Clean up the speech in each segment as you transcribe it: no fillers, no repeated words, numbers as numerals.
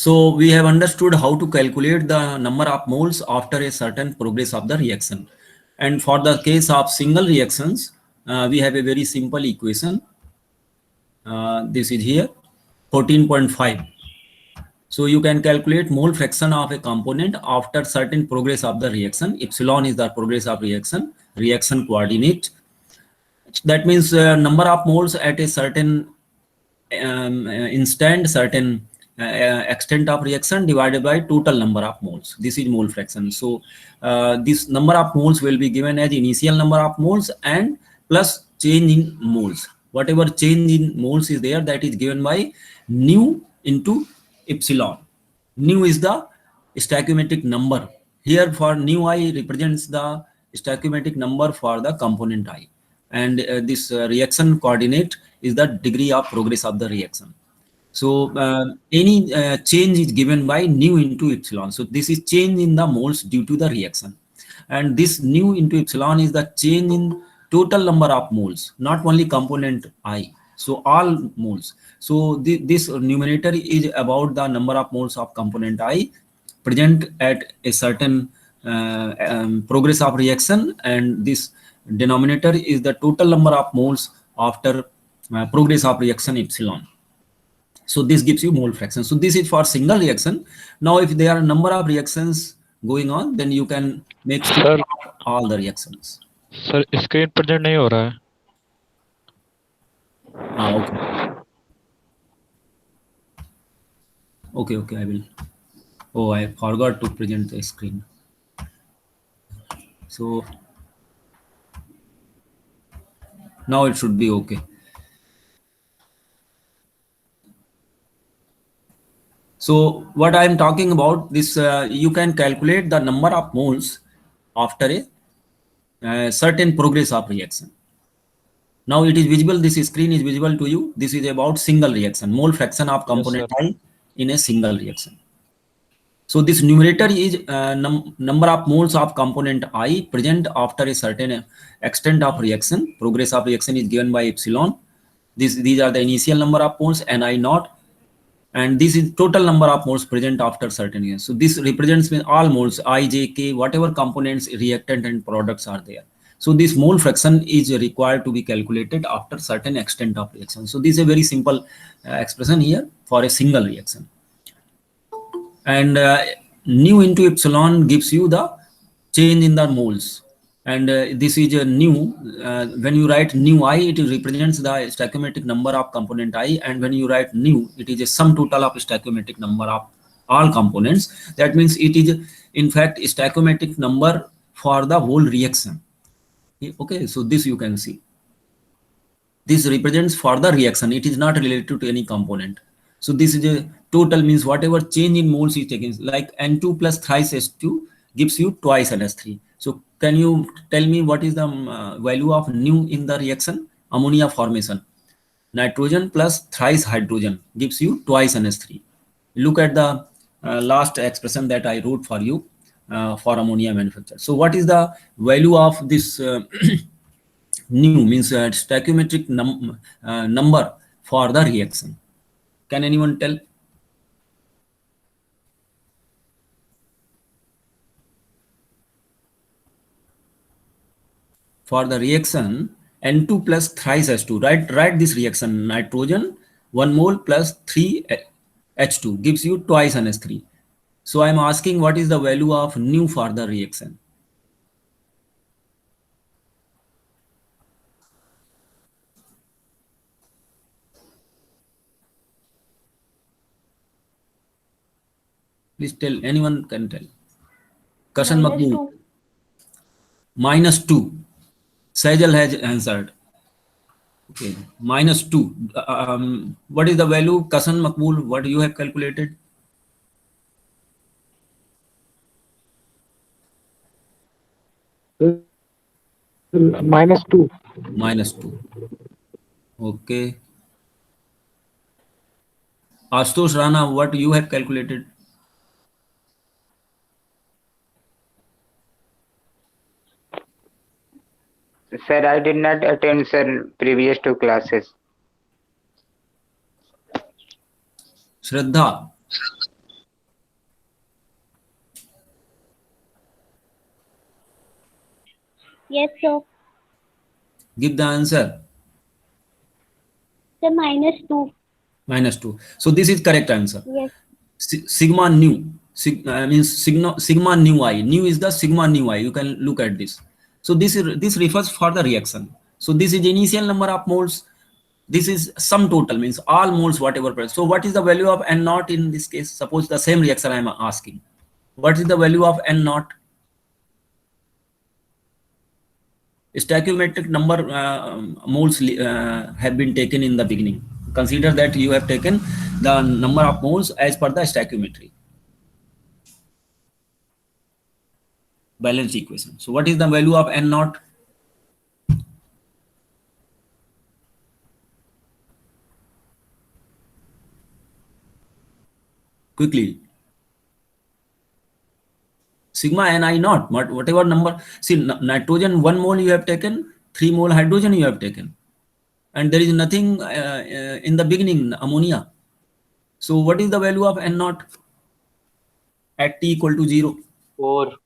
So we have understood how to calculate the number of moles after a certain progress of the reaction. And for the case of single reactions, we have a very simple equation. This is here, 14.5. So you can calculate mole fraction of a component after certain progress of the reaction. Epsilon is the progress of reaction coordinate. That means number of moles at a certain instant, certain extent of reaction divided by total number of moles. This is mole fraction. So this number of moles will be given as initial number of moles and plus change in moles. Whatever change in moles is there, that is given by nu into epsilon. Nu is the stoichiometric number. Here for nu I represents the stoichiometric number for the component I. And this reaction coordinate is the degree of progress of the reaction. So any change is given by nu into epsilon. So this is change in the moles due to the reaction. And this nu into epsilon is the change in total number of moles, not only component I. So all moles. So this numerator is about the number of moles of component I present at a certain progress of reaction, and this denominator is the total number of moles after progress of reaction epsilon. So this gives you mole fraction. So this is for single reaction. Now if there are a number of reactions going on, then you can make sure all the reactions. Sir screen present नहीं हो रहा है. Okay, I will. Oh, I forgot to present the screen. So now it should be okay. So what I am talking about this, you can calculate the number of moles after a certain progress of reaction. Now it is visible. This screen is visible to you. This is about single reaction, mole fraction of component I in a single reaction. So this numerator is number of moles of component I present after a certain extent of reaction. Progress of reaction is given by epsilon. These are the initial number of moles and I naught. And this is total number of moles present after certain years. So this represents all moles, I, J, K, whatever components, reactant and products are there. So this mole fraction is required to be calculated after certain extent of reaction. So this is a very simple expression here for a single reaction. And nu into epsilon gives you the change in the moles. And this is a nu. When you write nu I, it represents the stoichiometric number of component I. And when you write nu, it is a sum total of stoichiometric number of all components. That means it is, in fact, stoichiometric number for the whole reaction. Okay, so this you can see. This represents for the reaction. It is not related to any component. So this is a total, means whatever change in moles is taken, like N2 plus thrice S2 gives you twice NS3. So can you tell me what is the value of nu in the reaction? Ammonia formation. Nitrogen plus thrice hydrogen gives you twice NS3. Look at the last expression that I wrote for you for ammonia manufacture. So what is the value of this nu, means stoichiometric number for the reaction? Can anyone tell? For the reaction N2 plus thrice H2, write this reaction, nitrogen 1 mole plus 3 H2 gives you twice NS3. So I am asking what is the value of nu for the reaction? Please tell, anyone can tell. Kashan Makbul. -2. Sajal has answered. Okay, -2. What is the value, Kashan Makbul? What you have calculated? -2. -2. Okay. Ashutosh Rana, what you have calculated? Sir, I did not attend, sir, previous 2 classes. Shraddha. Yes, sir. Give the answer. Sir, -2. -2. So this is correct answer. Yes. Sigma nu. Means sigma nu I. Nu is the sigma nu I. You can look at this. So this refers for the reaction. So this is initial number of moles. This is sum total, means all moles whatever. So what is the value of N naught in this case? Suppose the same reaction I am asking. What is the value of N naught? Stoichiometric number moles have been taken in the beginning. Consider that you have taken the number of moles as per the stoichiometry balanced equation. So what is the value of N naught? Quickly. Sigma Ni naught, whatever number. See, nitrogen 1 mole you have taken, 3 mole hydrogen you have taken. And there is nothing in the beginning, ammonia. So what is the value of N naught at t equal to 0? 4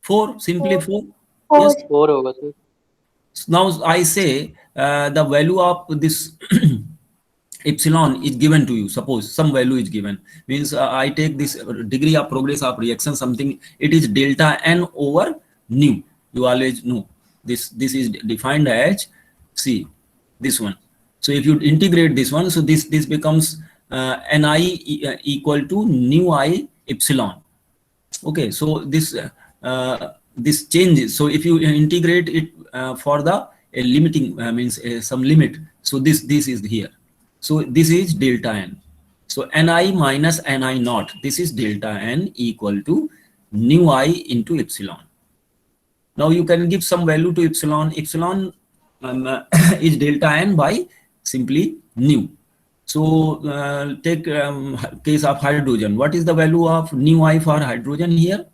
4, simply 4. 4. Yes. 4 होगा sir. Now I say the value of this epsilon is given to you. Suppose some value is given, means I take this degree of progress of reaction, something, it is delta N over nu. You always know this is defined as, see this one. So if you integrate this one, so this becomes Ni equal to nu I epsilon. Okay, so this changes. So if you integrate it for the limiting means some limit, so this is here. So this is delta N. So Ni minus Ni naught, this is delta N equal to nu I into epsilon. Now you can give some value to epsilon. Epsilon is delta N by simply nu. So take case of hydrogen. What is the value of nu I for hydrogen here?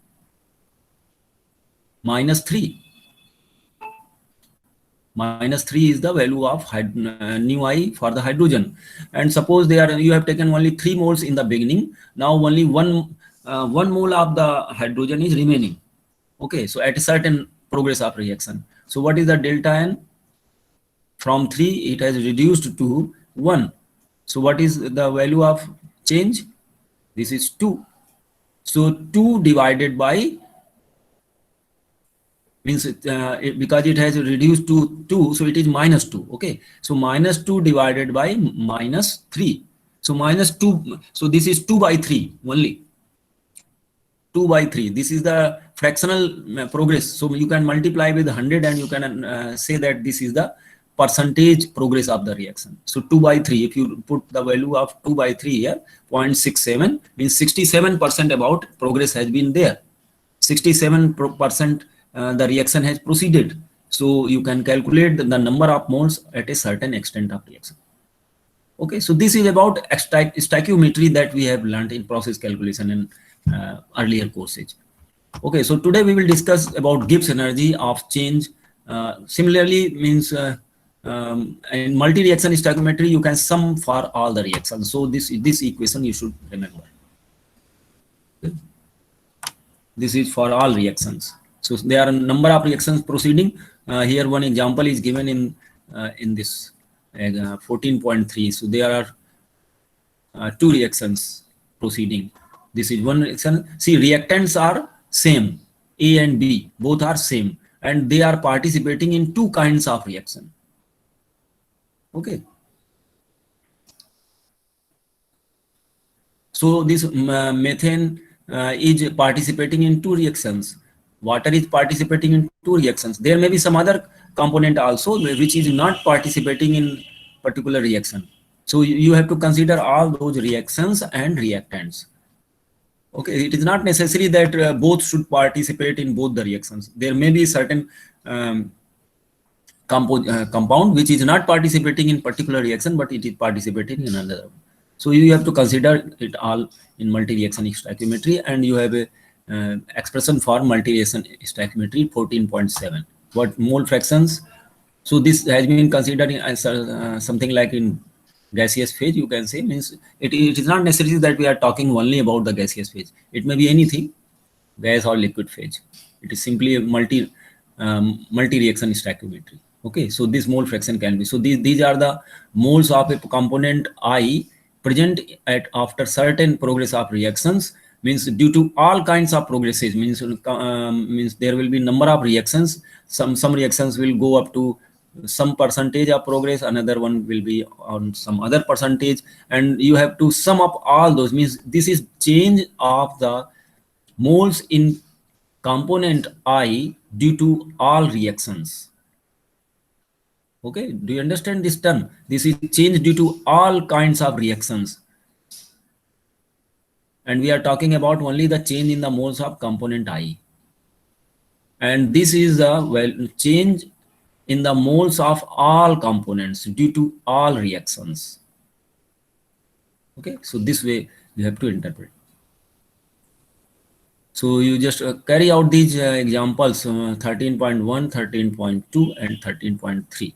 -3. -3 is the value of nu I for the hydrogen. And suppose you have taken only 3 moles in the beginning. Now only one mole of the hydrogen is remaining. Okay, so at a certain progress of reaction. So what is the delta N? From 3 it has reduced to 1. So what is the value of change? This is 2. So 2 divided by, means because it has reduced to 2, so it is -2. Okay, so -2 divided by -3. So -2, so this is 2 by 3 only. 2 by 3. This is the fractional progress. So you can multiply with 100 and you can say that this is the percentage progress of the reaction. So 2 by 3, if you put the value of 2 by 3 here, 0.67, means 67% about progress has been there. 67% the reaction has proceeded. So you can calculate the number of moles at a certain extent of reaction. Okay, so this is about stoichiometry that we have learned in process calculation in earlier courses. Okay, so today we will discuss about Gibbs energy of change. Similarly, means in multi-reaction stoichiometry, you can sum for all the reactions. So this equation you should remember. Okay. This is for all reactions. So there are a number of reactions proceeding. Here one example is given in this 14.3. So there are 2 reactions proceeding. This is one reaction. See, reactants are same, A and B, both are same, and they are participating in 2 kinds of reaction. Okay. So this methane is participating in 2 reactions. Water is participating in 2 reactions. There may be some other component also which is not participating in particular reaction. So you have to consider all those reactions and reactants. Okay, it is not necessary that both should participate in both the reactions. There may be certain compound which is not participating in particular reaction, but it is participating in another. So you have to consider it all in multi-reaction stoichiometry, and you have a expression for multi-reaction stoichiometry 14.7. What mole fractions? So this has been considered as something like in gaseous phase, you can say, means it is not necessary that we are talking only about the gaseous phase. It may be anything, gas or liquid phase. It is simply a multi-reaction stoichiometry. Okay, so this mole fraction can be, so these are the moles of a component I present at after certain progress of reactions, means due to all kinds of progresses, means means there will be number of reactions. Some reactions will go up to some percentage of progress, another one will be on some other percentage, and you have to sum up all those, means this is change of the moles in component I due to all reactions. Okay, do you understand this term? This is change due to all kinds of reactions, and we are talking about only the change in the moles of component I, and this is the change in the moles of all components due to all reactions. Okay, so this way you have to interpret. So you just carry out these examples 13.1, 13.2 and 13.3.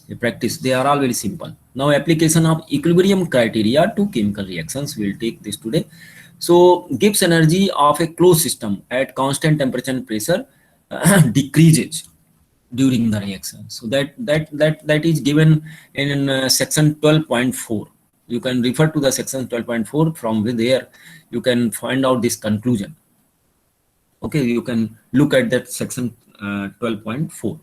You practice, they are all very simple. Now application of equilibrium criteria to chemical reactions, we will take this today. So Gibbs energy of a closed system at constant temperature and pressure decreases during the reaction. So that is given in section 12.4. You can refer to the section 12.4, from there you can find out this conclusion. Okay, you can look at that section 12.4.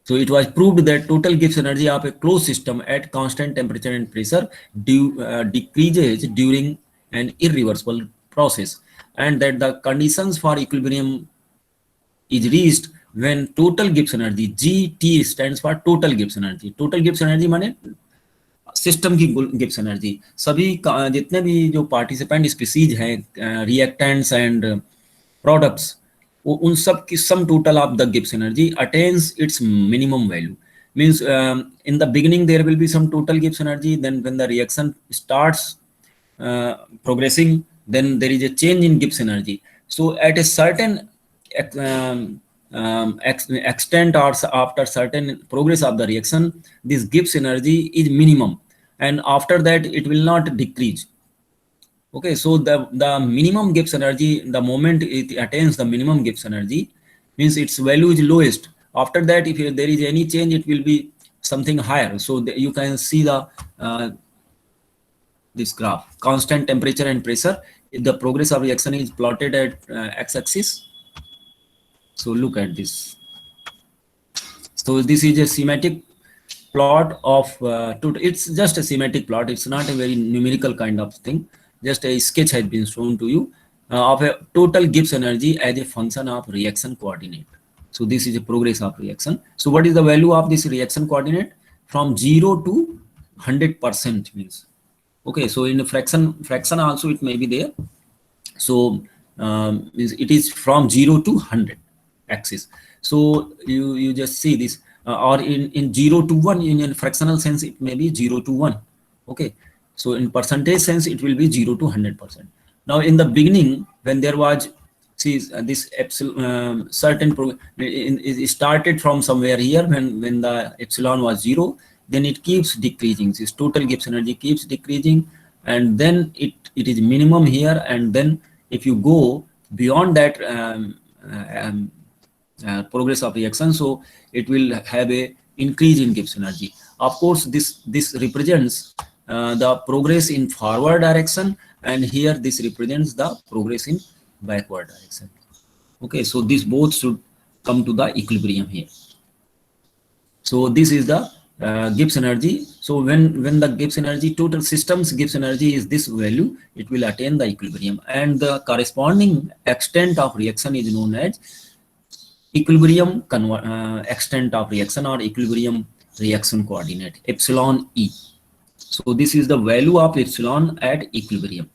So it was proved that total Gibbs energy of a closed system at constant temperature and pressure decreases during an irreversible process, and that the conditions for equilibrium is reached when total Gibbs energy, GT stands for total Gibbs energy. Total Gibbs energy माने system की Gibbs energy, सभी जितने भी जो participant species हैं, reactants and products, उन सब की sum total of the Gibbs energy attains it's minimum value. Means in the beginning there will be some total Gibbs energy, then when the reaction starts progressing, then there is a change in Gibbs energy. So at a certain extent or after certain progress of the reaction, this Gibbs energy is minimum, and after that it will not decrease. Okay, so the minimum Gibbs energy, the moment it attains the minimum Gibbs energy, means its value is lowest. After that, if there is any change, it will be something higher. So you can see the this graph, constant temperature and pressure. The progress of reaction is plotted at x-axis. So look at this. So this is a schematic plot of it's just a schematic plot. It's not a very numerical kind of thing. Just a sketch has been shown to you of a total Gibbs energy as a function of reaction coordinate. So this is a progress of reaction. So what is the value of this reaction coordinate? From 0 to 100% means. Okay, so in a fraction also it may be there. So it is from 0 to 100 axis. So you just see this, or in 0 to 1, in fractional sense it may be 0 to 1. Okay, so in percentage sense it will be 0 to 100%. Now in the beginning, when there was, see this epsilon certain it started from somewhere here, when the epsilon was 0, then it keeps decreasing. This total Gibbs energy keeps decreasing, and then it is minimum here, and then if you go beyond that progress of reaction, so it will have a increase in Gibbs energy. Of course, this represents the progress in forward direction, and here this represents the progress in backward direction. Okay, so these both should come to the equilibrium here. So this is the Gibbs energy. So when the Gibbs energy, total system's Gibbs energy is this value, it will attain the equilibrium, and the corresponding extent of reaction is known as equilibrium extent of reaction, or equilibrium reaction coordinate, epsilon E. So this is the value of epsilon at equilibrium.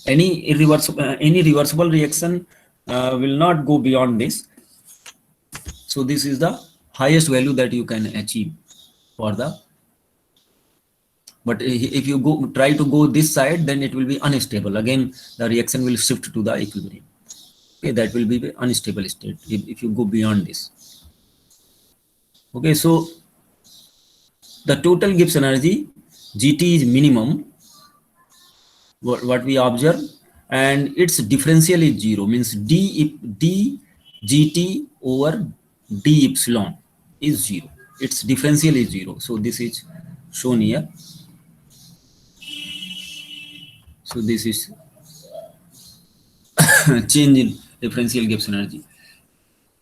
Any reversible reaction will not go beyond this. So this is the highest value that you can achieve for the, but if you try to go this side, then it will be unstable. Again, the reaction will shift to the equilibrium. Okay, that will be the unstable state if you go beyond this. Okay, so the total Gibbs energy, GT, is minimum, what we observe, and its differential is 0, means d gt over d epsilon is 0. Its differential is 0. So this is shown here. So this is change in differential Gibbs energy.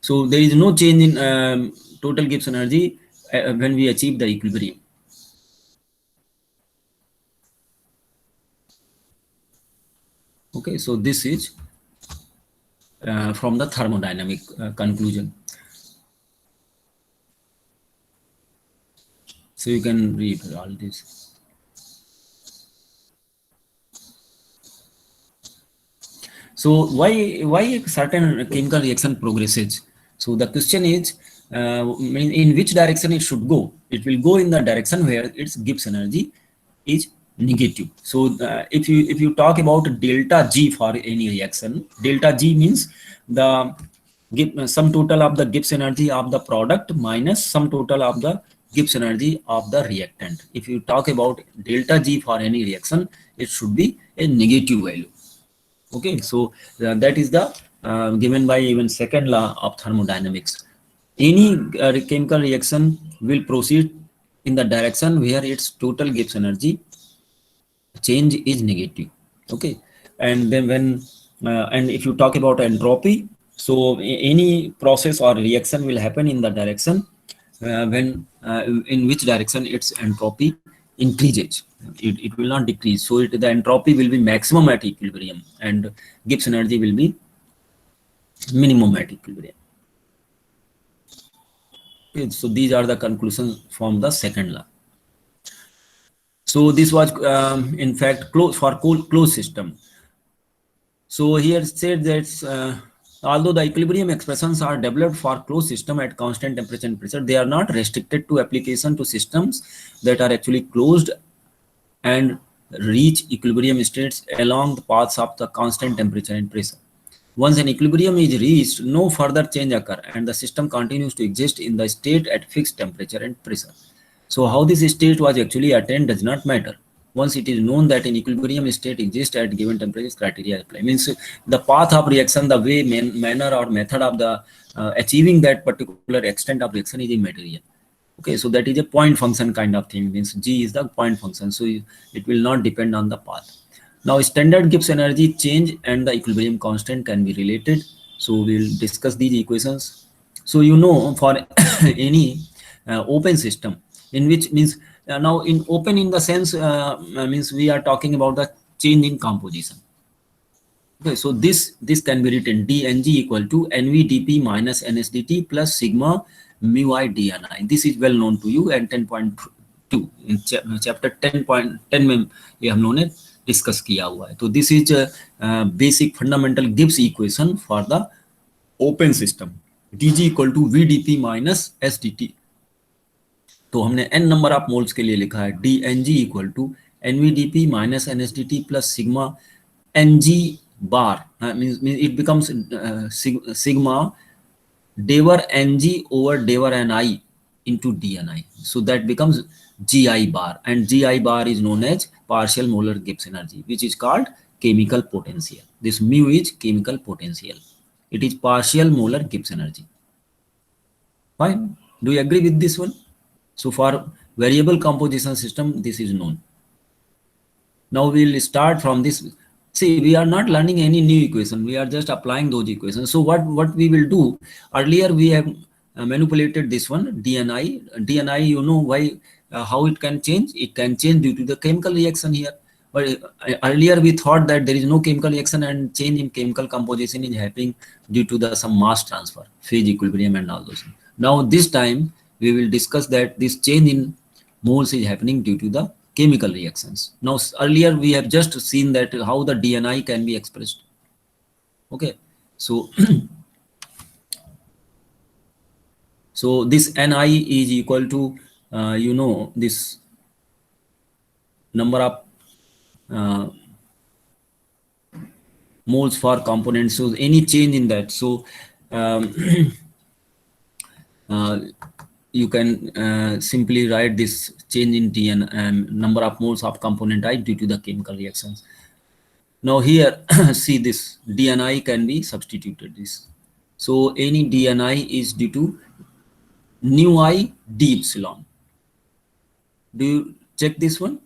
So there is no change in total Gibbs energy when we achieve the equilibrium. Okay, so this is from the thermodynamic conclusion. So you can read all this. So why a certain chemical reaction progresses? So the question is, in which direction it should go? It will go in the direction where its Gibbs energy is negative. So if you talk about delta G for any reaction, delta G means the sum total of the Gibbs energy of the product minus sum total of the Gibbs energy of the reactant. If you talk about delta G for any reaction, it should be a negative value. Okay, so that is the given by even second law of thermodynamics. Any chemical reaction will proceed in the direction where its total Gibbs energy change is negative. Okay, and then when and if you talk about entropy, so any process or reaction will happen in the direction when in which direction its entropy increases. It will not decrease. So the entropy will be maximum at equilibrium and Gibbs energy will be minimum at equilibrium. Okay, so these are the conclusions from the second law. So this was in fact closed system. So here said that although the equilibrium expressions are developed for closed system at constant temperature and pressure, they are not restricted to application to systems that are actually closed and reach equilibrium states along the paths of the constant temperature and pressure. Once an equilibrium is reached, no further change occurs and the system continues to exist in the state at fixed temperature and pressure. So how this state was actually attained does not matter. Once it is known that an equilibrium state exists at given temperature, criteria apply. Means the path of reaction, the way, manner or method of the achieving that particular extent of reaction is immaterial. Okay, so that is a point function kind of thing. Means G is the point function, so it will not depend on the path. Now standard Gibbs energy change and the equilibrium constant can be related. So we'll discuss these equations. So you know, for any open system, in which means now in open in the sense means we are talking about the change in composition. Okay, so this can be written dNg equal to NVdP minus NSdt plus sigma mu I dni. This is well known to you and 10.2 in chapter 10.10 में ये हम लोगों ने discuss किया हुआ है. तो this is basic fundamental Gibbs equation for the open system. dg equal to vdp minus sdt. तो हमने n नंबर ऑफ मोल्स के लिए लिखा है dNg equal to NVdP minus NSdt plus sigma Ng bar. Means it becomes sigma dever Ng over dever Ni into dni. So that becomes Gi bar, and Gi bar is known as partial molar Gibbs energy, which is called chemical potential. This mu is chemical potential. It is partial molar Gibbs energy. Fine. Do you agree with this one? So for variable composition system, this is known. Now we will start from this. See, we are not learning any new equation. We are just applying those equations. So what we will do, earlier we have manipulated this one, dni. Dni, you know why, how it can change? It can change due to the chemical reaction here. But earlier we thought that there is no chemical reaction and change in chemical composition is happening due to some mass transfer, phase equilibrium and all those things. Now this time we will discuss that this change in moles is happening due to the chemical reactions. Now earlier we have just seen that how the dni can be expressed. Okay, so so this ni is equal to you know, this number of moles for components. So any change in that, so you can simply write this change in Tn and number of moles of component I due to the chemical reactions. Now here, see this dni can be substituted this. So any dni is due to nu I d epsilon. Do you check this one?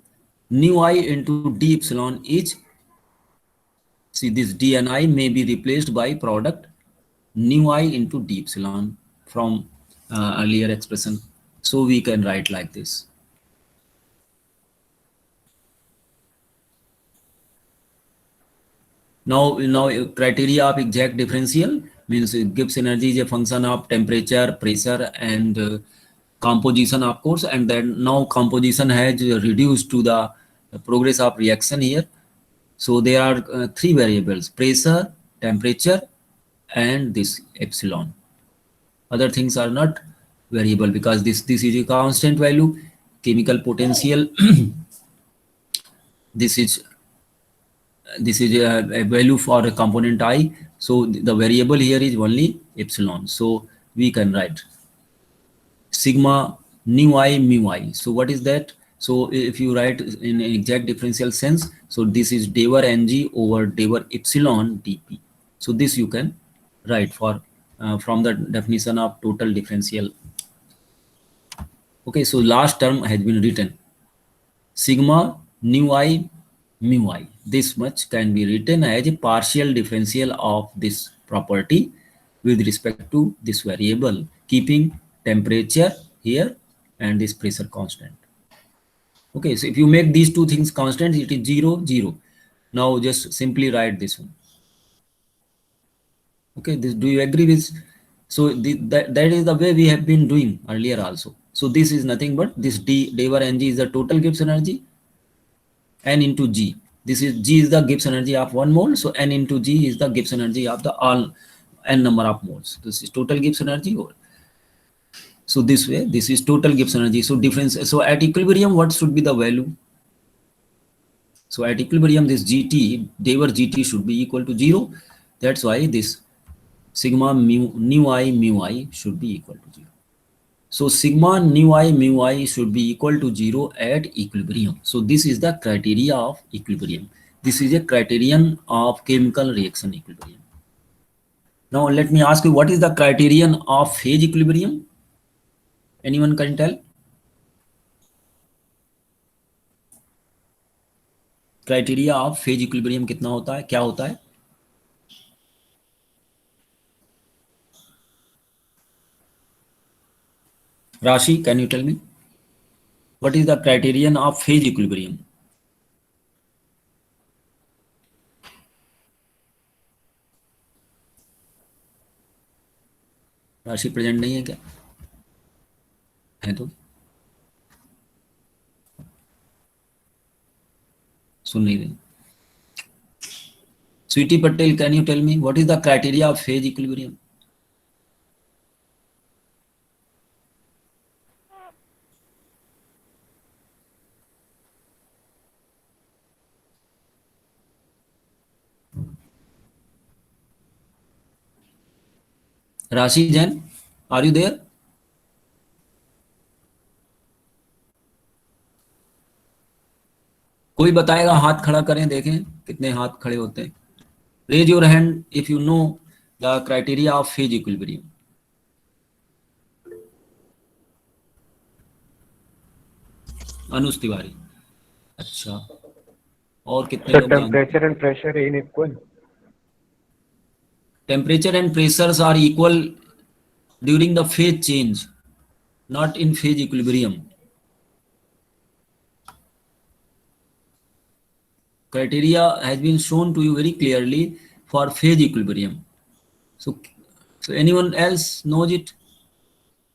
Nu I into d epsilon is, see this dni may be replaced by product nu I into d epsilon from earlier expression. So we can write like this. Now criteria of exact differential means Gibbs energy is a function of temperature, pressure, and composition, of course. And then now composition has reduced to the progress of reaction here. So there are three variables: pressure, temperature, and this epsilon. Other things are not variable because this is a constant value. Chemical potential, this is a value for a component I. So the variable here is only epsilon. So we can write sigma nu I mu I. So what is that? So if you write in an exact differential sense, so this is Dever Ng over Dever epsilon dp. So this you can write for from the definition of total differential. Okay, so last term has been written. Sigma nu I mu I. This much can be written as a partial differential of this property with respect to this variable, keeping temperature here and this pressure constant. Okay, so if you make these two things constant, it is 0, 0. Now just simply write this one. Okay, this, do you agree with? So that is the way we have been doing earlier also. So this is nothing but this d over Ng is the total Gibbs energy, n into G. This is G is the Gibbs energy of 1 mole. So n into G is the Gibbs energy of the all n number of moles. This is total Gibbs energy. So this way, this is total Gibbs energy. So difference. So at equilibrium, what should be the value? So at equilibrium, this GT, Dever GT should be equal to 0. That's why this sigma nu I should be equal to 0. So sigma nu I should be equal to 0 at equilibrium. So this is the criteria of equilibrium. This is a criterion of chemical reaction equilibrium. Now let me ask you, what is the criterion of phase equilibrium? Anyone can tell? Criteria of phase equilibrium कितना होता है, क्या होता है? Rashi, can you tell me? What is the criterion of phase equilibrium? राशि present नहीं है क्या? है तो सुन नहीं रही. Sweetie Patel, can you tell me what is the criteria of phase equilibrium? Rashi Jain, are you there? कोई बताएगा? हाथ खड़ा करें, देखें कितने हाथ खड़े होते हैं. Raise your hand if you know the criteria of phase equilibrium. अनुज तिवारी. अच्छा, और कितने So लोग जानते हैं? temperature and pressure are unequal. Temperature and pressures are equal during the phase change, not in phase equilibrium. Criteria has been shown to you very clearly for phase equilibrium. So anyone else knows it?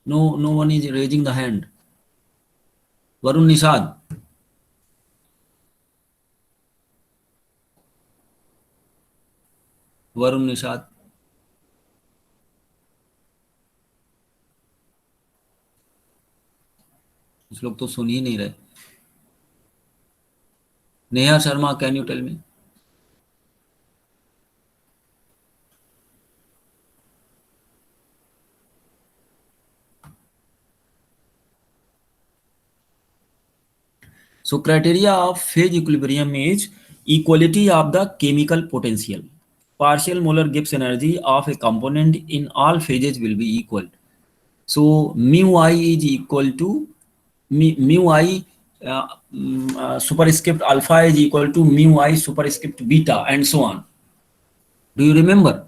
No, no one is raising the hand. Varun Nishad. Varun Nishad. कुछ लोग तो सुन ही नहीं रहे. Neha Sharma, can you tell me? So criteria of phase equilibrium is equality of the chemical potential. Partial molar Gibbs energy of a component in all phases will be equal. So mu I is equal to mu I superscript alpha is equal to mu I superscript beta, and so on. Do you remember?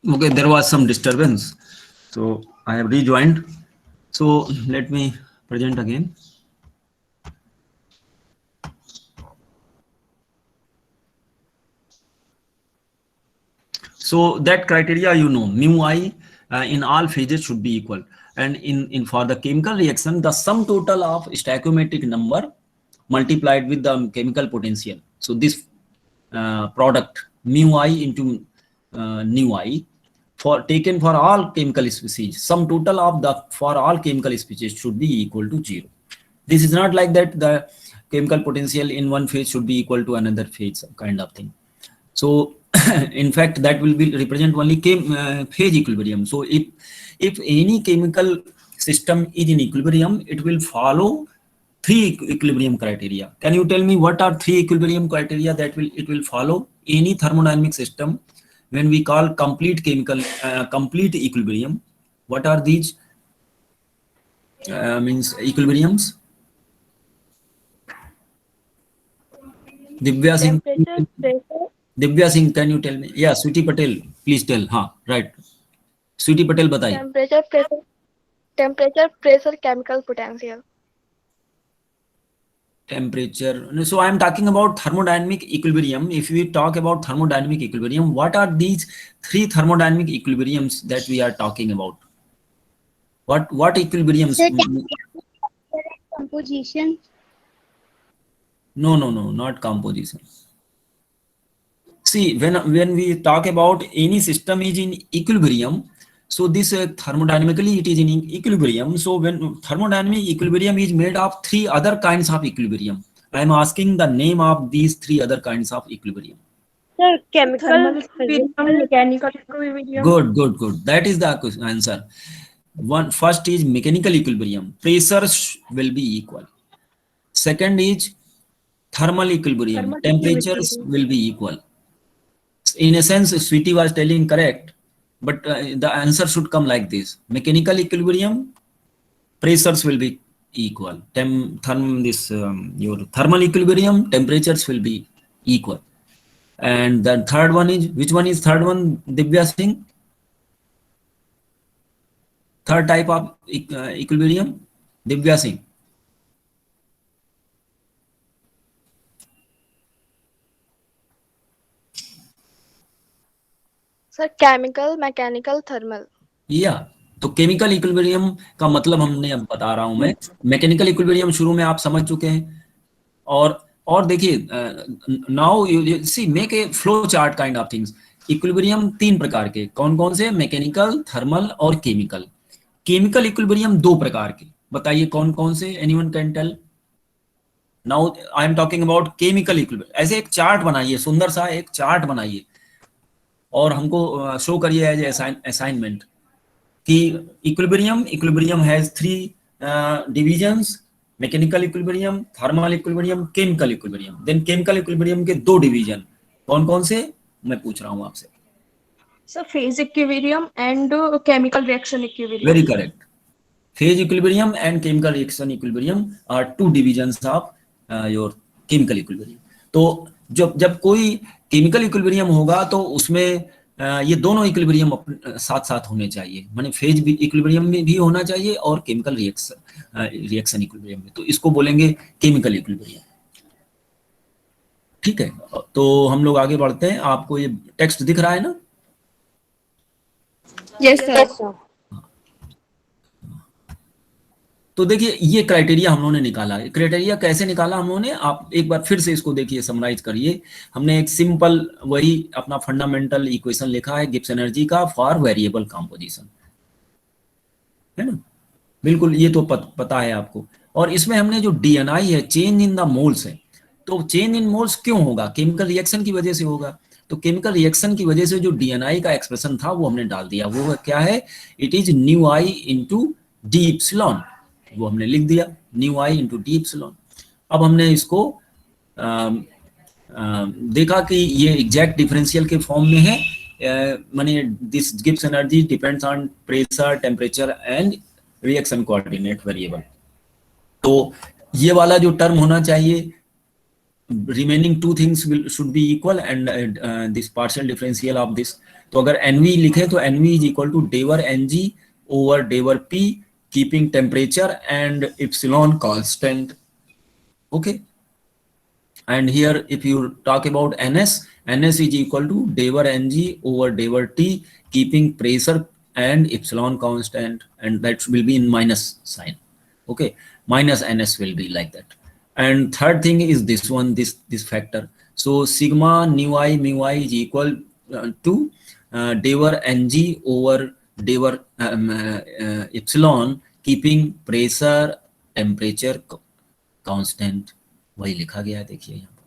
Okay, there was some disturbance, so I have rejoined. So let me present again. So that criteria, mu I in all phases should be equal, and in for the chemical reaction, the sum total of stoichiometric number multiplied with the chemical potential. So this product mu I into nu I for taken for all chemical species, sum total of the for all chemical species should be equal to 0. This is not like that the chemical potential in one phase should be equal to another phase kind of thing. So in fact that will be represent only phase equilibrium. So if any chemical system is in equilibrium, it will follow three equilibrium criteria. Can you tell me what are three equilibrium criteria that it will follow any thermodynamic system when we call complete chemical complete equilibrium? What are these means equilibriums? Divya Singh, Temperature, pressure, Divya Singh, can you tell me? Yeah, Sweetie Patel, please tell. हाँ, right. Sweetie Patel बताइए. temperature, pressure, chemical potential. Temperature. So I am talking about thermodynamic equilibrium. If we talk about thermodynamic equilibrium, what are these three thermodynamic equilibriums that we are talking about? What equilibriums? Composition. No, not composition. See, when we talk about any system is in equilibrium, so this thermodynamically it is in equilibrium. So when thermodynamic equilibrium is made of three other kinds of equilibrium, I am asking the name of these three other kinds of equilibrium. Sir, chemical, Thermal physical, mechanical equilibrium. Good. That is the answer. First is mechanical equilibrium. Pressures will be equal. Second is thermal equilibrium. Temperatures will be equal. In a sense, Sweetie was telling correct, but the answer should come like this: mechanical equilibrium, pressures will be equal. Your thermal equilibrium, temperatures will be equal. And the third one is, which one is third one, Divya Singh? Third type of equilibrium, Divya Singh. Sir, chemical, mechanical, thermal. तो chemical equilibrium का मतलब हमने अब बता रहा हूं मैं. Mechanical equilibrium शुरू में आप समझ चुके हैं. और देखिए, now you see make a flow chart kind of things. Equilibrium तीन प्रकार के, कौन कौन से? मैकेनिकल, थर्मल और केमिकल. केमिकल इक्विलिब्रियम दो प्रकार के, बताइए कौन कौन से? Anyone can tell? Now I am talking about chemical equilibrium. ऐसे एक चार्ट बनाइए, सुंदर सा एक चार्ट बनाइए और हमको शो करिए एज असाइनमेंट कि equilibrium has three divisions: mechanical equilibrium, thermal equilibrium, chemical equilibrium. Then chemical equilibrium के दो डिवीजन कौन कौन से मैं पूछ रहा हूं आपसे? Sir, phase equilibrium and chemical reaction equilibrium. Very correct. phase equilibrium and chemical reaction equilibrium are two divisions of your chemical equilibrium. तो जब कोई केमिकल इक्विलिब्रियम होगा तो उसमें ये दोनों इक्विलिब्रियम साथ साथ होने चाहिए, माने फेज इक्विलिब्रियम में भी होना चाहिए और केमिकल रिएक्शन इक्विलिब्रियम में. तो इसको बोलेंगे केमिकल इक्विलिब्रियम. ठीक है, तो हम लोग आगे बढ़ते हैं. आपको ये टेक्स्ट दिख रहा है ना? Yes sir. तो देखिए, ये क्राइटेरिया हम लोगों ने निकाला. क्राइटेरिया कैसे निकाला हम लोगों ने, आप एक बार फिर से इसको देखिए, समराइज करिए. हमने एक सिंपल वही अपना फंडामेंटल इक्वेशन लिखा है गिब्स एनर्जी का फॉर वेरिएबल कंपोजिशन, है ना? बिल्कुल, ये तो पता है आपको. और इसमें हमने जो DNI है, चेंज इन द मोल्स है. तो चेंज इन मोल्स क्यों होगा? केमिकल रिएक्शन की वजह से होगा. तो केमिकल रिएक्शन की वजह से जो DNI का एक्सप्रेशन था वो हमने डाल दिया. वो क्या है? It is new I into D epsilon. वो हमने लिख दिया, न्यू आई इंटू डी इप्सिलॉन. अब हमने इसको देखा कि ये एग्जैक्ट डिफरेंशियल के फॉर्म में है. माने this Gibbs energy depends on pressure, temperature and reaction coordinate variable. तो ये वाला जो टर्म होना चाहिए, remaining two things should be equal and this partial differential of this. तो अगर NV लिखे तो NV is equal to del NG over del P keeping temperature and epsilon constant. Okay, and here if you talk about NS is equal to dever NG over dever T keeping pressure and epsilon constant, and that will be in minus sign. Okay, minus NS will be like that. And third thing is this one, this factor. So sigma nu I mu I is equal to dever NG over dever epsilon keeping pressure temperature constant. वही लिखा गया है, देखिए यहाँ पर.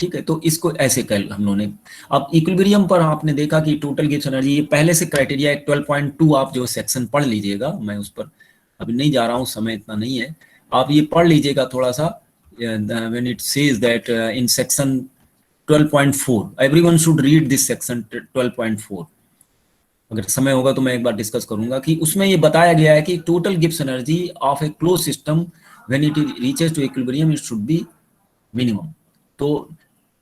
ठीक है, तो इसको ऐसे कर हम लोगों ने। अब इक्विलिब्रियम पर आपने देखा कि टोटल गिब्स एनर्जी, ये पहले से क्राइटेरिया 12.2 आप जो सेक्शन पढ़ लीजिएगा, मैं उस पर अभी नहीं जा रहा हूँ, समय इतना नहीं है, आप ये पढ़ लीजिएगा थोड़ा सा। When it says that in section 12.4, everyone should read this section 12.4, अगर समय होगा तो मैं एक बार डिस्कस करूंगा कि उसमें ये बताया गया है कि total Gibbs energy of a close system when it reaches to equilibrium it should be minimum. तो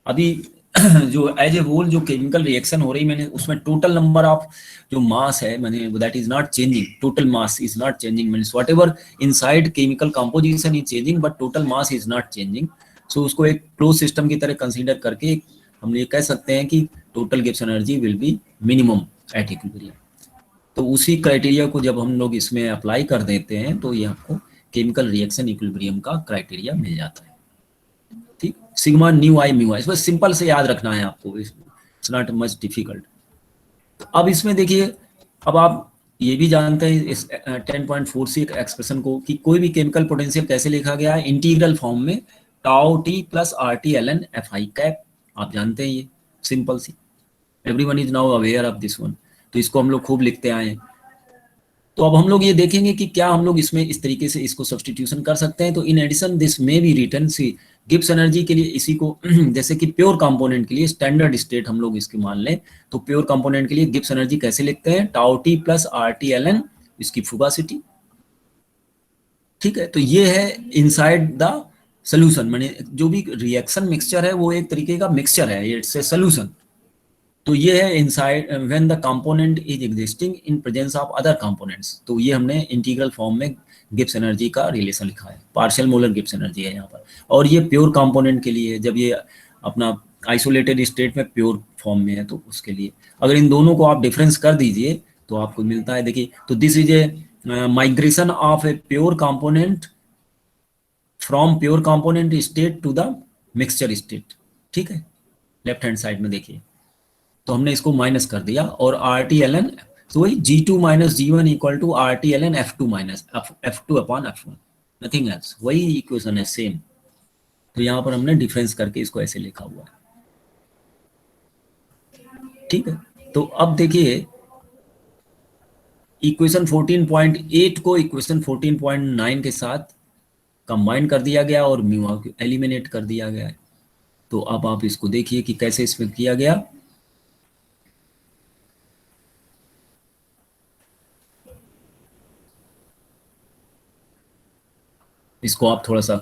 अभी जो एज ए होल जो केमिकल रिएक्शन हो रही, मैंने उसमें टोटल नंबर ऑफ जो मास है, मैंने that is not changing, total mass is not changing, means whatever inside chemical composition is changing but total mass is not changing. So उसको एक क्लोज सिस्टम की तरह कंसीडर करके हम ये कह सकते हैं कि total Gibbs energy will be minimum at equilibrium. तो उसी क्राइटेरिया को जब हम लोग इसमें अप्लाई कर देते हैं तो ये आपको केमिकल रिएक्शन इक्विलिब्रियम का क्राइटेरिया मिल जाता है। ठीक, सिग्मा न्यू आई म्यू आई, बस सिंपल से याद रखना है आपको, इट्स नॉट मच डिफिकल्ट। अब इसमें देखिए, अब आप ये भी जानते हैं इस 10.4 से एक्सप्रेशन को कि कोई भी केमिकल पोटेंशियल कैसे लिखा गया है, इंटीग्रल फॉर्म में tau T plus R T L N F I cap, आप जानते हैं ये सिंपल सी, everyone is now aware of this one, तो इसको हम लोग खूब लिखते आए हैं। तो अब हम लोग ये देखेंगे कि क्या हम लोग इसमें इस तरीके से इसको सब्स्टिट्यूशन कर सकते हैं। तो in addition this may be written, see Gibbs energy के लिए इसी को जैसे कि प्योर कंपोनेंट के लिए स्टैंडर्ड स्टेट हम लोग इसकी मान लें, तो प्योर कंपोनेंट के लिए गिब्स एनर्जी कैसे लिखते हैं, tau T plus R T L N, इसकी फुगासिटी। ठीक है, तो ये है इनसाइड द सोल्यूशन, माने जो भी रिएक्शन मिक्सचर है वो एक तरीके का मिक्सचर है, इट्स ए सोल्यूशन। तो ये है inside when the component is existing in presence of other components. तो ये हमने इंटीग्रल फॉर्म में गिब्स एनर्जी का रिलेशन लिखा है, पार्शियल मोलर गिब्स एनर्जी है यहाँ पर। और ये प्योर कंपोनेंट के लिए, जब ये अपना आइसोलेटेड स्टेट में प्योर फॉर्म में है तो उसके लिए, अगर इन दोनों को आप डिफरेंस कर दीजिए तो आपको मिलता है, देखिए, तो this is a migration of a pure component from pure component state to the mixture state. ठीक है, लेफ्ट हैंड साइड में देखिए, तो हमने इसको माइनस कर दिया, और आर टी एल एन, तो वही G2 minus G1 equal to R T L N F2 minus F2 upon F1, nothing else, वही इक्वेशन है सेम। तो यहाँ पर हमने डिफरेंस करके इसको ऐसे लिखा हुआ है। ठीक है, तो अब देखिए इक्वेशन 14.8 को इक्वेशन 14.9 के साथ कंबाइन कर दिया गया और म्यू को एलिमिनेट कर दिया गया है। तो अब आप इसको देखिए कि कैसे इसमें किया गया। इसको आप थोड़ा सा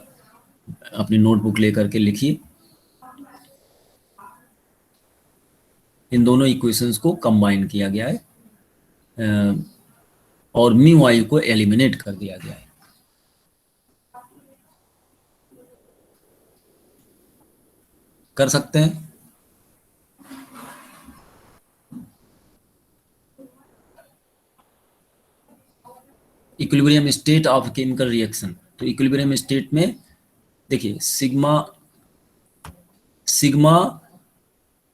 अपनी नोटबुक लेकर के लिखिए, इन दोनों इक्वेशंस को कंबाइन किया गया है और म्यू आई को एलिमिनेट कर दिया गया है। कर सकते हैं, equilibrium state of chemical reaction. तो इक्विलिब्रियम स्टेट में देखिए sigma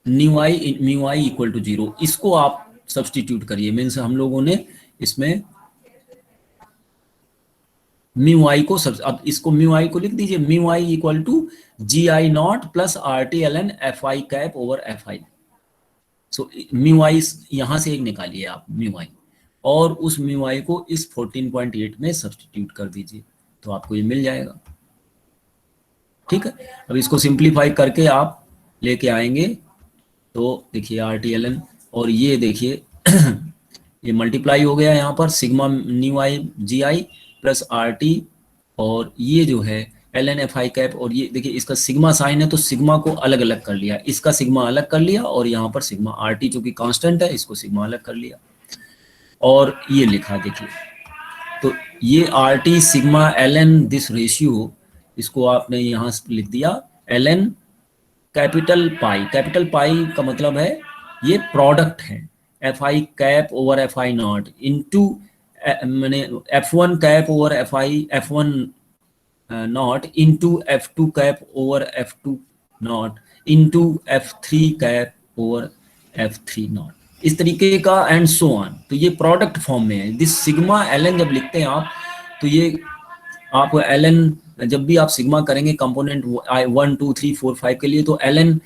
nu I mu I equal to 0, इसको आप सब्स्टिट्यूट करिए, मीन्स हम लोगों ने इसमें म्यू आई को अब इसको म्यू आई को लिख दीजिए, mu I equal to G I naught plus R T L N F I cap over F I. So mu I यहां से एक निकालिए आप म्यू आई, और उस म्यू आई को इस 14.8 में सब्स्टिट्यूट कर दीजिए, तो आपको ये मिल जाएगा। ठीक है, अब इसको सिंप्लीफाई करके आप लेके आएंगे, तो देखिए आर टी एल एन, और ये देखिए ये मल्टीप्लाई हो गया यहाँ पर sigma nu I G I plus R T, और ये जो है L N F I cap, और ये देखिए इसका सिग्मा साइन है तो सिग्मा को अलग अलग कर लिया, इसका सिग्मा अलग कर लिया, और यहाँ पर सिग्मा आर टी जो कि कांस्टेंट है इसको सिग्मा अलग कर लिया, और ये लिखा देखिए। तो ये R T sigma L N this ratio, इसको आपने यहाँ लिख दिया एल एन कैपिटल पाई का मतलब है ये प्रोडक्ट है, F I cap over F I not into मैंने F1 cap over F1 not into F2 cap over F2 not into F3 cap over F3 not, इस तरीके का एंड सो ऑन। तो ये प्रोडक्ट फॉर्म में है। This sigma L N जब लिखते हैं आप, तो ये आप एल एन जब भी आप सिग्मा करेंगे कंपोनेंट 1 2 3 4 5 के लिए, तो ln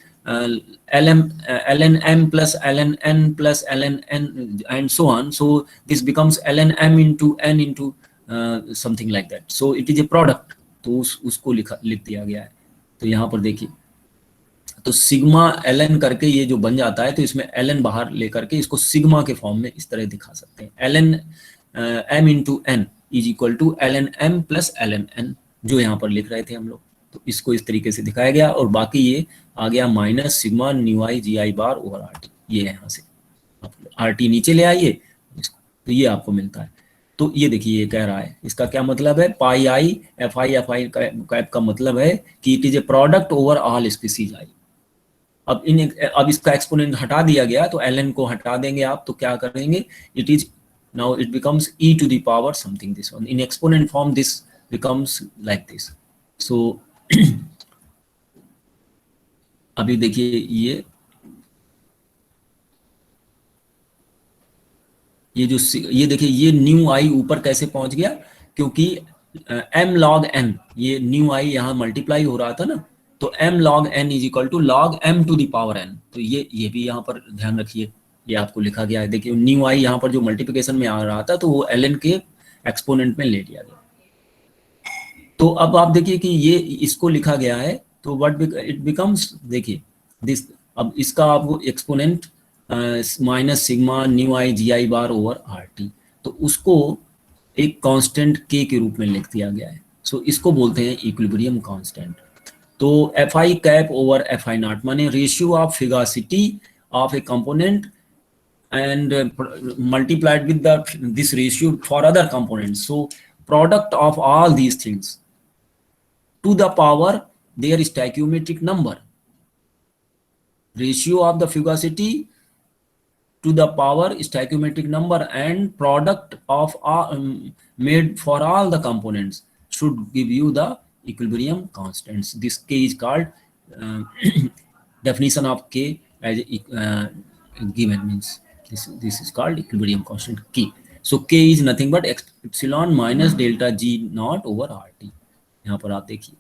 m plus ln n plus ln n and so on. So this becomes ln m into n into something like that. So it is a product. तो उसको लिख दिया गया है। तो यहाँ पर देखिए, तो सिग्मा ln करके ये जो बन जाता है, तो इसमें ln बाहर लेकर के इसको सिग्मा के फॉर्म में इस तरह दिखा सकते हैं। ln m into n is equal to ln m plus ln n, जो यहाँ पर लिख रहे थे हम लोग। तो इसको इस तरीके से दिखाया गया, और बाकी ये आ गया minus sigma nu I G I bar over R T. ये यहाँ से आप आर टी नीचे ले आइए, तो ये आपको मिलता है। तो ये देखिए, ये कह रहा है, इसका क्या मतलब है, पाई आई एफ आई कैप का मतलब है कि it is a product over all species I. अब इसका एक्सपोनेंट हटा दिया गया, तो ln को हटा देंगे आप, तो क्या करेंगे, it is now it becomes e to the power something, this one in exponent form this becomes like this. So अभी देखिए, ये देखिए, ये न्यू आई ऊपर कैसे पहुंच गया, क्योंकि m log n, ये न्यू आई यहाँ मल्टीप्लाई हो रहा था ना, तो m log n is equal to log m to the power n। तो ये भी यहाँ पर ध्यान रखिए, ये आपको लिखा गया है। देखिए न्यू आई यहाँ पर जो मल्टीप्लिकेशन में आ रहा था, तो वो ln के एक्सपोनेंट में ले लिया गया। तो अब आप देखिए कि ये इसको लिखा गया है, तो व्हाट इट बिकम्स, देखिए दिस, अब इसका आपको exponent minus sigma nu I G I bar over R T, तो उसको एक कांस्टेंट k के रूप में लिख दिया गया है। सो इसको बोलते हैं इक्विलिब्रियम कांस्टेंट। तो F I cap over F I naught माने ratio of fugacity of a component and multiplied with this ratio for other components. So product of all these things to the power their stoichiometric number, ratio of the fugacity to the power stoichiometric number, and product of made for all the components should give you the equilibrium constants. This k is called definition of k as given, means this is called equilibrium constant k. So k is nothing but epsilon minus delta g naught over rt. यहाँ पर आप देखिए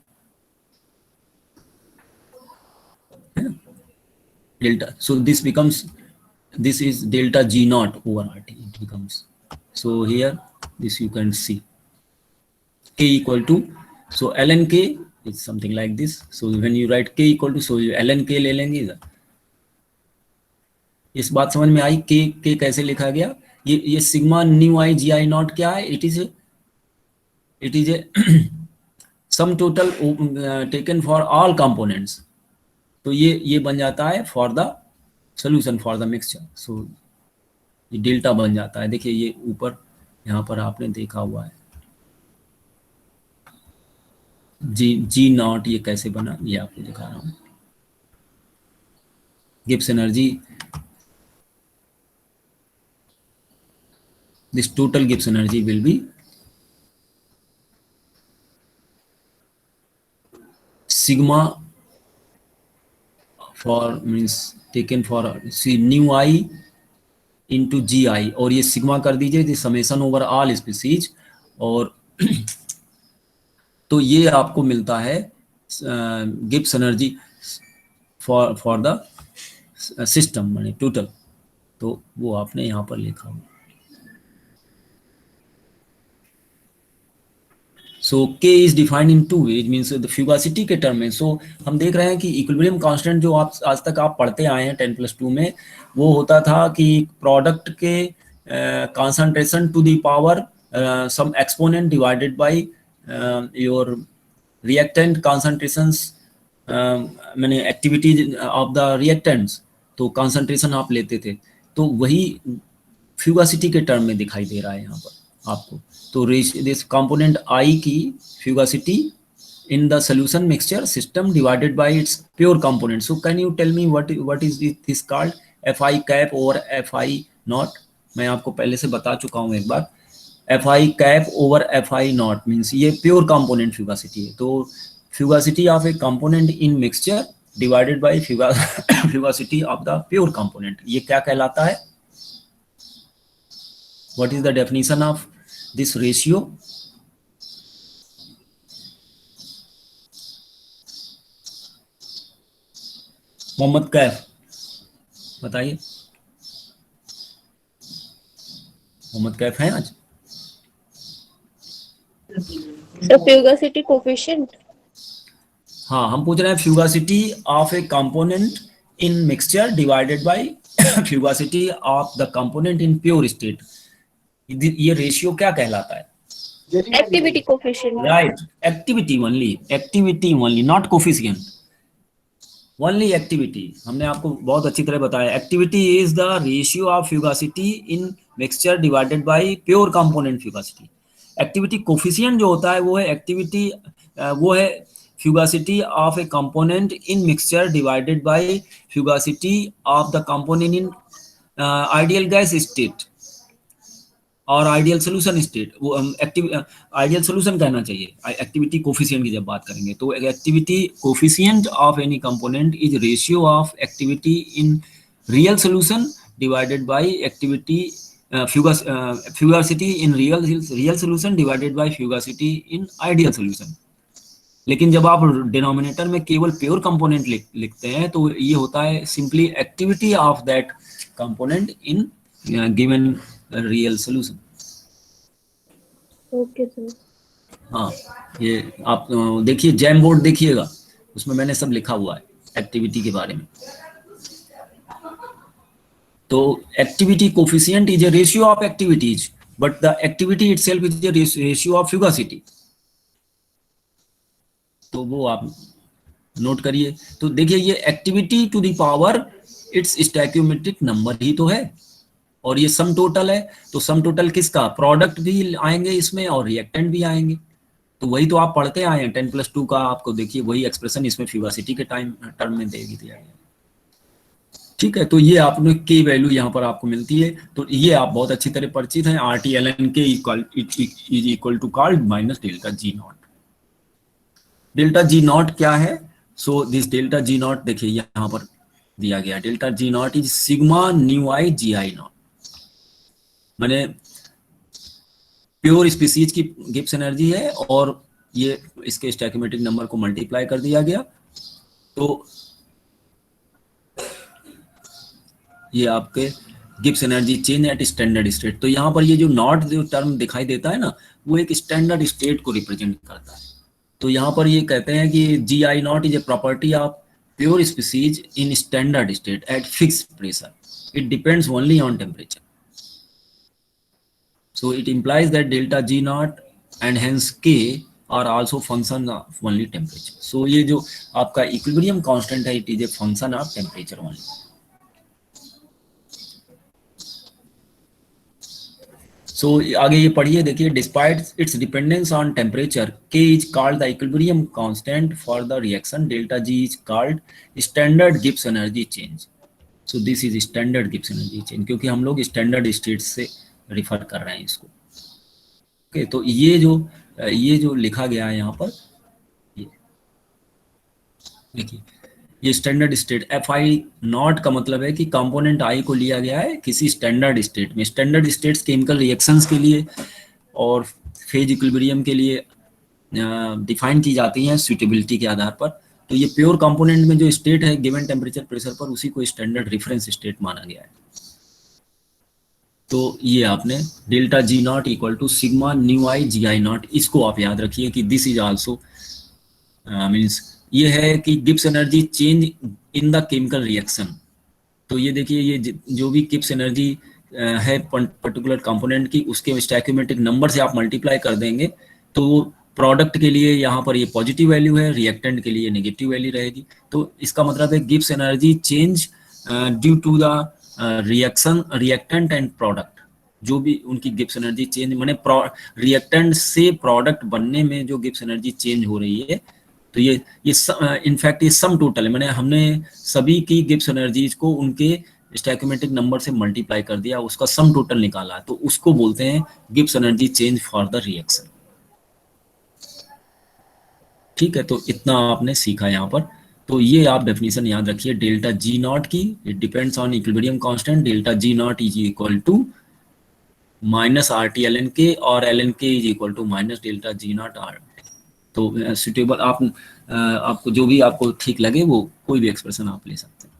delta, so this becomes, this is delta g naught over rt, it becomes. So here this you can see k equal to, so ln k is something like this. So when you write k equal to, so ln k ले लेंगे इधर। इस बात समझ में आई, के कैसे लिखा गया। ये sigma nu I G I naught क्या है, it is a sum total taken for all components. तो ये बन जाता है for the solution for the mixture. So ये डेल्टा बन जाता है। देखिए ये ऊपर यहाँ पर आपने देखा हुआ है जी नॉट, ये कैसे बना, ये आपको दिखा रहा हूँ। Gibbs energy, this total Gibbs energy will be sigma for means taken for see new I into gi, और ये सिग्मा कर दीजिए समेशन ओवर ऑल स्पीसीज, और तो ये आपको मिलता है Gibbs energy for the system माने टोटल। तो वो आपने यहाँ पर लिखा हुआ। So k is defined in two ways, means the fugacity के टर्म में। So हम देख रहे हैं कि इक्विलिब्रियम कांस्टेंट जो आप आज तक आप पढ़ते आए हैं 10+2 में, वो होता था कि प्रोडक्ट के concentration to the power some exponent divided by your reactant concentrations, माने एक्टिविटीज ऑफ द रिएक्टेंट्स। तो कंसंट्रेशन आप लेते थे, तो वही फ्यूगासिटी के टर्म में दिखाई दे रहा है यहाँ पर आपको। तो दिस कंपोनेंट आई की फ्यूगासिटी in the solution mixture system divided by its pure component. So can you tell me what is this called? Fi cap over Fi naught. मैं आपको पहले से बता चुका हूँ एक बार। Fi cap over Fi naught means ये pure component fugacity है। तो fugacity of a component in mixture divided by fugacity of the pure component, ये क्या कहलाता है? What is the definition of this ratio? Mohammad Kaif बताइए, मोहम्मद कैफ है आज? So fugacity coefficient. हाँ, हम पूछ रहे हैं fugacity of a component in mixture divided by fugacity of the component in pure state. ये रेशियो क्या कहलाता है? Activity coefficient. Right, activity only, not coefficient, only activity. हमने आपको बहुत अच्छी तरह बताया, activity is the ratio of fugacity in mixture divided by pure component fugacity. Activity coefficient जो होता है वो है fugacity of a component in mixture divided by fugacity of the component in ideal gas state और ideal solution state. वो ideal solution कहना चाहिए activity coefficient की जब बात करेंगे। तो activity coefficient of any component is ratio of activity in real solution divided by activity fugacity in real solution divided by fugacity in ideal solution. लेकिन जब आप डिनोमिनेटर में केवल प्योर कंपोनेंट लिखते हैं तो ये होता है simply activity of that component in given real solution. Okay, sir. हाँ, ये आप देखिए जैम बोर्ड देखिएगा, उसमें मैंने सब लिखा हुआ है एक्टिविटी के बारे में। तो activity coefficient is a ratio of activities but the activity itself is a ratio of fugacity. तो वो आप नोट करिए। तो देखिए ये activity to the power its stoichiometric number ही तो है और ये सम टोटल है। तो सम टोटल किसका? प्रोडक्ट भी आएंगे इसमें और रिएक्टेंट भी आएंगे। तो वही तो आप पढ़ते आए हैं 10+2 का, आपको देखिए वही एक्सप्रेशन इसमें फ्यूगासिटी के टर्म में देगी दिया गया। ठीक है, तो ये आपने के वैल्यू यहाँ पर आपको मिलती है। तो ये आप बहुत अच्छी तरह परिचित हैं, RT/ln K is equal to called minus delta G naught. Delta G naught क्या है? So this delta G naught देखिए यहाँ पर दिया गया, delta G naught is sigma nu I G I naught, माने प्योर स्पीसीज की गिब्स एनर्जी है और ये इसके स्टैक्योमेट्रिक नंबर को मल्टीप्लाई कर दिया गया। तो ये आपके Gibbs energy change at standard state. तो यहाँ पर ये जो नॉट जो टर्म दिखाई देता है ना, वो एक स्टैंडर्ड स्टेट को रिप्रेजेंट करता है। तो यहाँ पर ये कहते हैं कि G I naught is a property of pure species in standard state at fixed pressure, it depends only on temperature. So it implies that delta G naught and hence K are also function of only temperature. So ये जो आपका equilibrium constant है, it is a function of temperature only. So आगे ये पढ़िए, देखिए despite its dependence on temperature, K is called the equilibrium constant for the reaction. Delta G is called standard Gibbs energy change. So this is standard Gibbs energy change क्योंकि हम लोग standard state से refer कर रहे हैं इसको। Okay, तो ये जो लिखा गया है यहाँ पर, ये देखिए ये स्टैंडर्ड स्टेट Fi नॉट का मतलब है कि कंपोनेंट I को लिया गया है किसी स्टैंडर्ड स्टेट में। स्टैंडर्ड स्टेट्स केमिकल रिएक्शंस के लिए और फेज इक्विलिब्रियम के लिए डिफाइन की जाती हैं सुइटेबिलिटी के आधार पर। तो ये प्योर कंपोनेंट में जो स्टेट है गिवन टेम्परेचर प्रेशर पर, उसी को स्टैंडर्ड रेफरेंस स्टेट माना गया है। तो ये आपने delta G naught equal to sigma nu I G I naught, इसको आप याद रखिए कि दिस इज आल्सो मींस ये है कि Gibbs energy change in the chemical reaction. तो ये देखिए ये जो भी गिब्स एनर्जी है पर्टिकुलर कंपोनेंट की, उसके स्टैक्योमेट्रिक नंबर से आप मल्टीप्लाई कर देंगे तो प्रोडक्ट के लिए यहाँ पर ये पॉजिटिव वैल्यू है, रिएक्टेंट के लिए नेगेटिव वैल्यू रहेगी। तो इसका मतलब है Gibbs energy change due to the reaction reactant and product, जो भी उनकी गिब्स एनर्जी चेंज माने रिएक्टेंट से प्रोडक्ट बनने में जो गिब्स एनर्जी चेंज हो रही है। तो ये इनफैक्ट ये सम टोटल है, माने हमने सभी की गिब्स एनर्जीज को उनके स्टैक्योमेट्रिक नंबर से मल्टीप्लाई कर दिया, उसका सम टोटल निकाला, तो उसको बोलते हैं Gibbs energy change for the reaction. ठीक है, तो इतना आपने सीखा यहाँ पर। तो ये आप डेफिनेशन याद रखिए डेल्टा G नॉट की, it depends on equilibrium constant. Delta G naught is equal to minus RT/ln K और ln K is equal to minus delta G naught R। तो सुटेबल आपको जो भी आपको ठीक लगे वो कोई भी एक्सप्रेशन आप ले सकते हैं।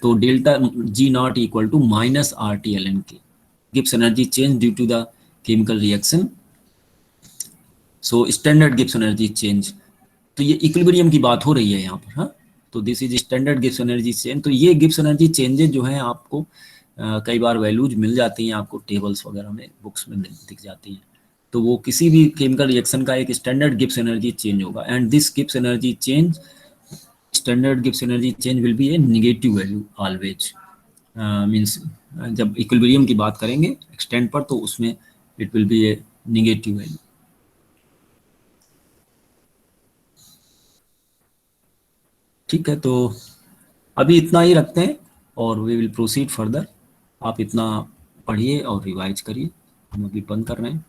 तो delta G naught equal to minus R T L N K, Gibbs energy change due to the chemical reaction. So standard Gibbs energy change, तो ये इक्विलिब्रियम की बात हो रही है यहाँ पर। हाँ, तो this is standard Gibbs energy change. तो ये गिब्स एनर्जी चेंजेस जो हैं आपको कई बार वैल्यूज मिल जाती हैं आपको टेबल्स वगैरह में, बुक्स में दिख जाती हैं। तो वो किसी भी केमिकल रिएक्शन का एक स्टैंडर्ड गिब्स एनर्जी चेंज होगा, and this Gibbs energy change, standard Gibbs energy change will be A negative value always. Means जब इक्विलिब्रियम की बात करेंगे एक्सटेंड पर, तो उसमें it will be A negative value. ठीक है, तो अभी इतना ही रखते हैं और वी विल प्रोसीड फर्दर। आप इतना पढ़िए और रिवाइज करिए, हम अभी बंद कर रहे हैं।